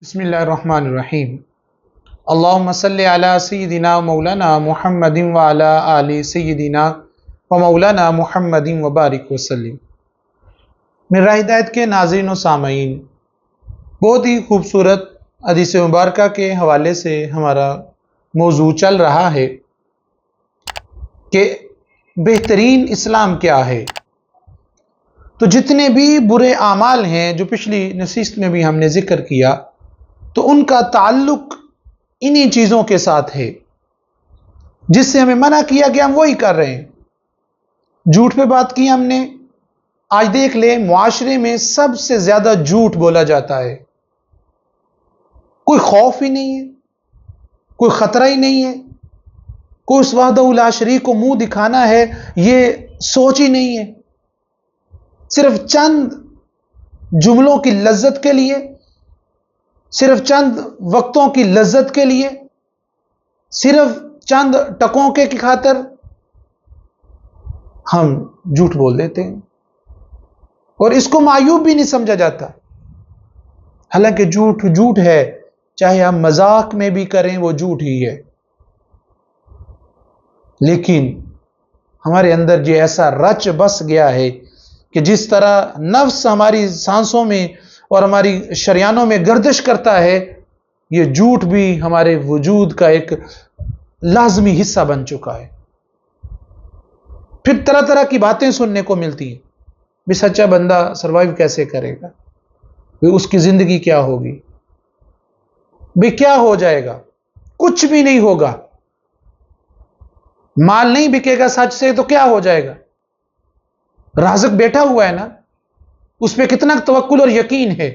بسم اللہ الرحمن الرحیم اللہم صلی علی سیدنا مولانا محمد وعلی آل سیدنا و مولانا محمد وبارک وسلم۔ میرا ہدایت کے ناظرین و سامعین، بہت ہی خوبصورت حدیث مبارکہ کے حوالے سے ہمارا موضوع چل رہا ہے کہ بہترین اسلام کیا ہے۔ تو جتنے بھی برے اعمال ہیں جو پچھلی نشست میں بھی ہم نے ذکر کیا، تو ان کا تعلق انہی چیزوں کے ساتھ ہے جس سے ہمیں منع کیا کہ ہم وہی کر رہے ہیں۔ جھوٹ پہ بات کی ہم نے۔ آج دیکھ لیں، معاشرے میں سب سے زیادہ جھوٹ بولا جاتا ہے۔ کوئی خوف ہی نہیں ہے، کوئی خطرہ ہی نہیں ہے، کوئی اس وحدہ لا شریک کو منہ دکھانا ہے یہ سوچ ہی نہیں ہے۔ صرف چند جملوں کی لذت کے لیے، صرف چند وقتوں کی لذت کے لیے، صرف چند ٹکوں کی خاطر ہم جھوٹ بول دیتے ہیں، اور اس کو معیوب بھی نہیں سمجھا جاتا۔ حالانکہ جھوٹ جھوٹ ہے، چاہے ہم مذاق میں بھی کریں وہ جھوٹ ہی ہے۔ لیکن ہمارے اندر یہ ایسا رچ بس گیا ہے کہ جس طرح نفس ہماری سانسوں میں اور ہماری شریانوں میں گردش کرتا ہے، یہ جھوٹ بھی ہمارے وجود کا ایک لازمی حصہ بن چکا ہے۔ پھر طرح طرح کی باتیں سننے کو ملتی ہیں، بھی سچا بندہ سروائیو کیسے کرے گا، بھی اس کی زندگی کیا ہوگی، بھی کیا ہو جائے گا، کچھ بھی نہیں ہوگا، مال نہیں بکے گا سچ سے تو کیا ہو جائے گا، رازق بیٹھا ہوا ہے نا، اس پہ کتنا توکل اور یقین ہے،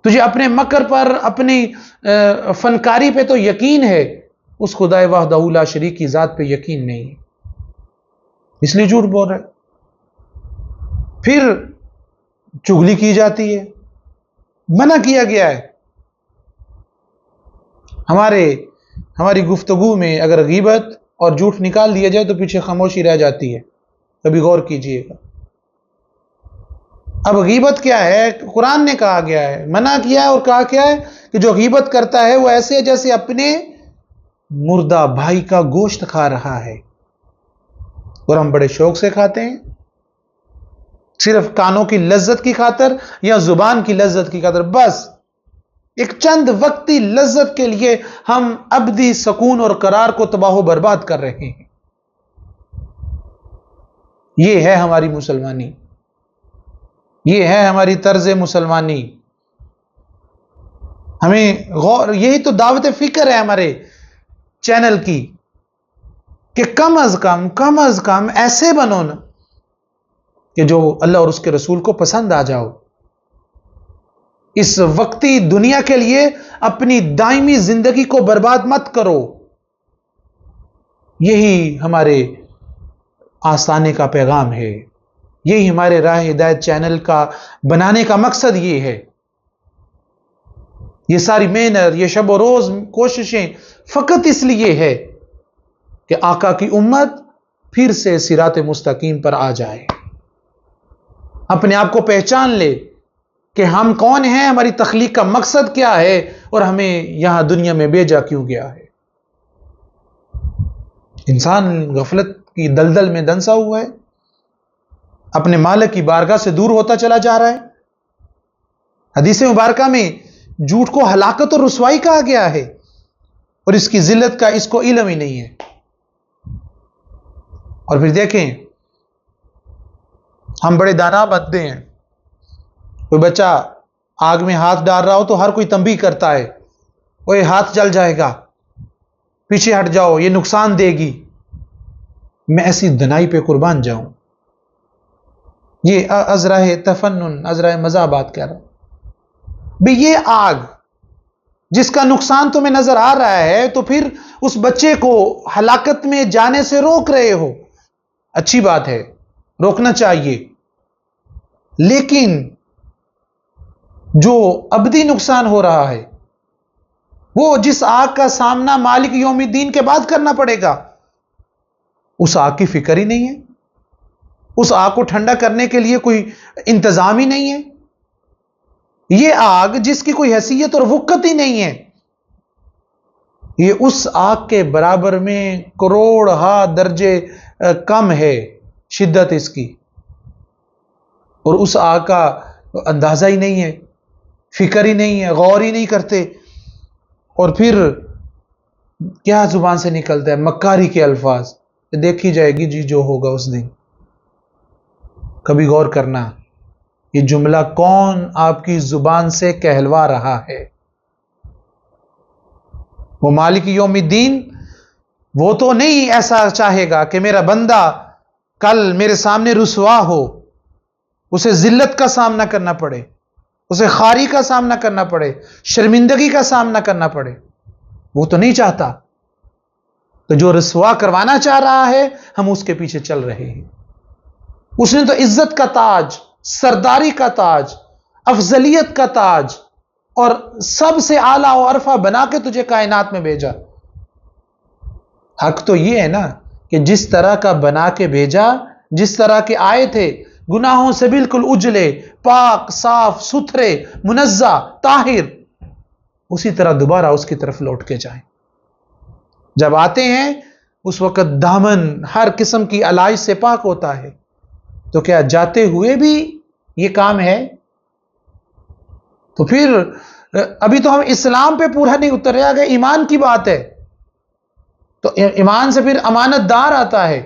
تجھے اپنے مکر پر، اپنی فنکاری پہ تو یقین ہے، اس خدا وحدہ لا شریک کی ذات پہ یقین نہیں ہے، اس لیے جھوٹ بول رہا ہے۔ پھر چغلی کی جاتی ہے، منع کیا گیا ہے۔ ہماری گفتگو میں اگر غیبت اور جھوٹ نکال دیا جائے تو پیچھے خاموشی رہ جاتی ہے، کبھی غور کیجئے گا۔ اب غیبت کیا ہے؟ قرآن نے کہا گیا ہے، منع کیا ہے، اور کہا کیا ہے کہ جو غیبت کرتا ہے وہ ایسے جیسے اپنے مردہ بھائی کا گوشت کھا رہا ہے، اور ہم بڑے شوق سے کھاتے ہیں، صرف کانوں کی لذت کی خاطر یا زبان کی لذت کی خاطر، بس ایک چند وقتی لذت کے لیے ہم ابدی سکون اور قرار کو تباہ و برباد کر رہے ہیں۔ یہ ہے ہماری مسلمانی، یہ ہے ہماری طرز مسلمانی۔ ہمیں غور، یہی تو دعوت فکر ہے ہمارے چینل کی، کہ کم از کم ایسے بنو نا کہ جو اللہ اور اس کے رسول کو پسند آ جاؤ۔ اس وقتی دنیا کے لیے اپنی دائمی زندگی کو برباد مت کرو۔ یہی ہمارے آستانے کا پیغام ہے، یہی ہمارے راہ ہدایت چینل کا بنانے کا مقصد یہ ہے۔ یہ ساری محنت، یہ شب و روز کوششیں فقط اس لیے ہے کہ آقا کی امت پھر سے صراط مستقیم پر آ جائے، اپنے آپ کو پہچان لے کہ ہم کون ہیں، ہماری تخلیق کا مقصد کیا ہے، اور ہمیں یہاں دنیا میں بھیجا کیوں گیا ہے۔ انسان غفلت کی دلدل میں دنسا ہوا ہے، اپنے مالک کی بارگاہ سے دور ہوتا چلا جا رہا ہے۔ حدیث مبارکہ میں جھوٹ کو ہلاکت اور رسوائی کہا گیا ہے، اور اس کی ذلت کا اس کو علم ہی نہیں ہے۔ اور پھر دیکھیں، ہم بڑے دانا بندے ہیں، کوئی بچہ آگ میں ہاتھ ڈال رہا ہو تو ہر کوئی تنبیہ کرتا ہے، وہ یہ ہاتھ جل جائے گا، پیچھے ہٹ جاؤ، یہ نقصان دے گی۔ میں ایسی دنائی پہ قربان جاؤں؟ یہ ازرہ تفنن، ازرہ مزاح بات کر رہا ہوں بھی، یہ آگ جس کا نقصان تمہیں نظر آ رہا ہے، تو پھر اس بچے کو ہلاکت میں جانے سے روک رہے ہو، اچھی بات ہے، روکنا چاہیے، لیکن جو ابدی نقصان ہو رہا ہے، وہ جس آگ کا سامنا مالک یوم الدین کے بعد کرنا پڑے گا، اس آگ کی فکر ہی نہیں ہے، اس آگ کو ٹھنڈا کرنے کے لیے کوئی انتظام ہی نہیں ہے۔ یہ آگ جس کی کوئی حیثیت اور وقت ہی نہیں ہے، یہ اس آگ کے برابر میں کروڑ ہا درجے کم ہے شدت اس کی، اور اس آگ کا اندازہ ہی نہیں ہے، فکر ہی نہیں ہے، غور ہی نہیں کرتے، اور پھر کیا زبان سے نکلتا ہے؟ مکاری کے الفاظ، دیکھی جائے گی جی جو ہوگا اس دن۔ کبھی غور کرنا یہ جملہ کون آپ کی زبان سے کہلوا رہا ہے؟ وہ مالک یوم الدین، وہ تو نہیں ایسا چاہے گا کہ میرا بندہ کل میرے سامنے رسوا ہو، اسے ذلت کا سامنا کرنا پڑے، اسے خاری کا سامنا کرنا پڑے، شرمندگی کا سامنا کرنا پڑے، وہ تو نہیں چاہتا۔ تو جو رسوا کروانا چاہ رہا ہے ہم اس کے پیچھے چل رہے ہیں۔ اس نے تو عزت کا تاج، سرداری کا تاج، افضلیت کا تاج اور سب سے اعلیٰ و عرفہ بنا کے تجھے کائنات میں بھیجا۔ حق تو یہ ہے نا کہ جس طرح کا بنا کے بھیجا، جس طرح کے آئے تھے، گناہوں سے بالکل اجلے، پاک، صاف ستھرے، منزہ، طاہر، اسی طرح دوبارہ اس کی طرف لوٹ کے جائیں۔ جب آتے ہیں اس وقت دامن ہر قسم کی علائش سے پاک ہوتا ہے، تو کیا جاتے ہوئے بھی یہ کام ہے؟ تو پھر ابھی تو ہم اسلام پہ پورا نہیں اتر رہے، اگر ایمان کی بات ہے تو ایمان سے پھر امانت دار آتا ہے۔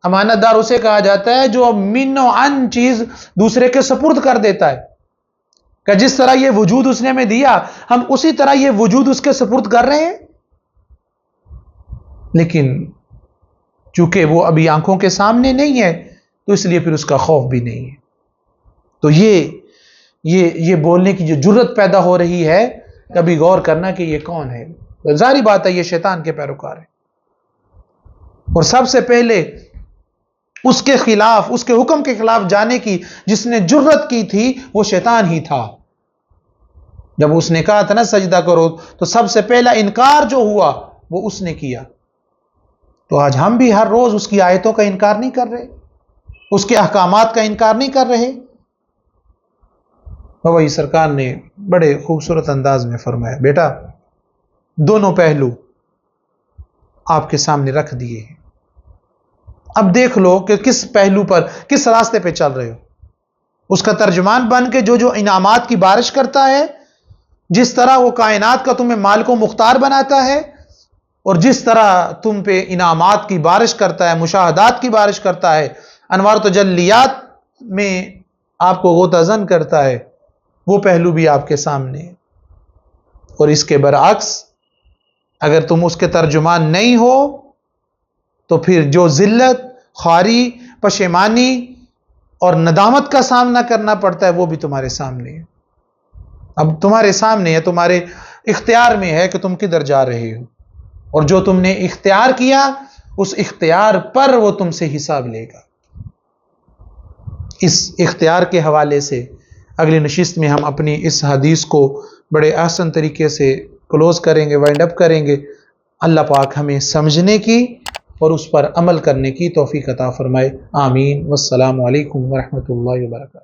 امانت دار اسے کہا جاتا ہے جو من و عن چیز دوسرے کے سپرد کر دیتا ہے، کہ جس طرح یہ وجود اس نے ہمیں دیا ہم اسی طرح یہ وجود اس کے سپرد کر رہے ہیں، لیکن چونکہ وہ ابھی آنکھوں کے سامنے نہیں ہے تو اس لیے پھر اس کا خوف بھی نہیں ہے۔ تو یہ بولنے کی جو جرت پیدا ہو رہی ہے، کبھی غور کرنا کہ یہ کون ہے۔ ظاہری بات ہے یہ شیطان کے پیروکار ہے، اور سب سے پہلے اس کے خلاف، اس کے حکم کے خلاف جانے کی جس نے جرت کی تھی وہ شیطان ہی تھا۔ جب اس نے کہا تھا نا سجدہ کرو، تو سب سے پہلا انکار جو ہوا وہ اس نے کیا۔ تو آج ہم بھی ہر روز اس کی آیتوں کا انکار نہیں کر رہے، اس کے احکامات کا انکار نہیں کر رہے۔ وہی سرکار نے بڑے خوبصورت انداز میں فرمایا، بیٹا دونوں پہلو آپ کے سامنے رکھ دیے ہیں، اب دیکھ لو کہ کس پہلو پر، کس راستے پہ چل رہے ہو۔ اس کا ترجمان بن کے جو انعامات کی بارش کرتا ہے، جس طرح وہ کائنات کا تمہیں مالک و مختار بناتا ہے، اور جس طرح تم پہ انعامات کی بارش کرتا ہے، مشاہدات کی بارش کرتا ہے، انوار تجلیات میں آپ کو غوطہ زن کرتا ہے، وہ پہلو بھی آپ کے سامنے ہے۔ اور اس کے برعکس اگر تم اس کے ترجمان نہیں ہو تو پھر جو ذلت، خواری، پشیمانی اور ندامت کا سامنا کرنا پڑتا ہے وہ بھی تمہارے سامنے ہے۔ اب تمہارے سامنے ہے، تمہارے اختیار میں ہے کہ تم کدھر جا رہے ہو، اور جو تم نے اختیار کیا اس اختیار پر وہ تم سے حساب لے گا۔ اس اختیار کے حوالے سے اگلی نشست میں ہم اپنی اس حدیث کو بڑے احسن طریقے سے کلوز کریں گے، وائنڈ اپ کریں گے۔ اللہ پاک ہمیں سمجھنے کی اور اس پر عمل کرنے کی توفیق عطا فرمائے، آمین۔ والسلام علیکم ورحمۃ اللہ وبرکاتہ۔